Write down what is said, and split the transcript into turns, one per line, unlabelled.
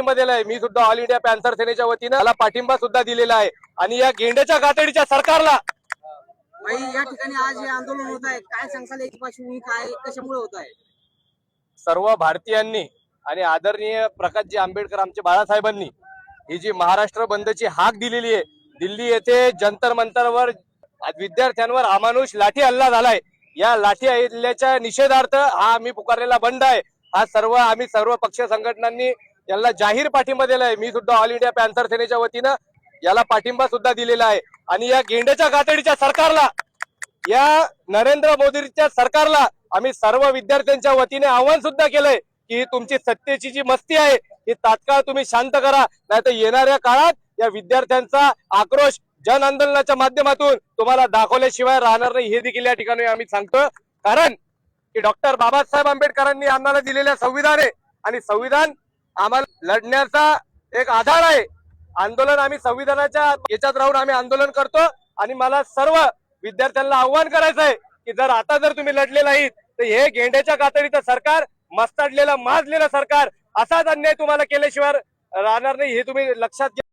मध्ये आहे। मी सुद्धा ऑल इंडिया पॅन्थर सेनेच्या वतीनं मला पाठिंबा सुद्धा दिलेला आहे आणि या गेंड्याच्या गातडीच्या सरकारला
या ठिकाणी आज हे आंदोलन होत आहे, काय सांगताल याची पार्श्वभूमी काय, कशामुळे होत आहे?
सर्व भारतीयांनी आणि आदरणीय प्रकाशजी आंबेडकर आमचे बाळासाहेबांनी ही जी महाराष्ट्र बंदची हाक दिलेली आहे, दिल्ली येथे जंतर मंतरवर विद्यार्थ्यांवर अमानुष लाठी हल्ला झालाय। या लाठी हल्ल्याच्या निषेधार्थ हा आम्ही पुकारलेला बंद आहे। हा आम्ही सर्व पक्ष संघटनांनी याला जाहीर पाठिंबा दिला आहे। मी सुद्धा ऑल इंडिया पॅन्थर सेनेच्या वतीनं याला पाठिंबा सुद्धा दिलेला आहे आणि या गेंड्याच्या गातडीच्या सरकारला, या नरेंद्र मोदींच्या सरकारला आम्ही सर्व विद्यार्थ्यांच्या वतीने आवाहन सुद्धा केलंय की तुमची सत्तेची जी मस्ती आहे ही तात्काळ तुम्ही शांत करा, नाहीतर येणाऱ्या काळात या विद्यार्थ्यांचा आक्रोश जन आंदोलनाच्या माध्यमातून तुम्हाला दाखवल्याशिवाय राहणार नाही, हे देखील या ठिकाणी आम्ही सांगतो। कारण की डॉक्टर बाबासाहेब आंबेडकरांनी आम्हाला दिलेल्या संविधान आहे आणि संविधान आम्हाला लढण्याचा एक आधार आहे। आंदोलन आम्ही संविधानाच्या याच्यात राहून आम्ही आंदोलन करतो आणि मला सर्व विद्यार्थ्यांना आव्हान करायचं आहे की जर तुम्ही लढले नाहीत तर हे गेंड्याच्या गातडीचं सरकार, मस्ताडलेलं माजलेलं सरकार असाच अन्याय तुम्हाला केल्याशिवाय राहणार नाही, हे तुम्ही लक्षात घ्या।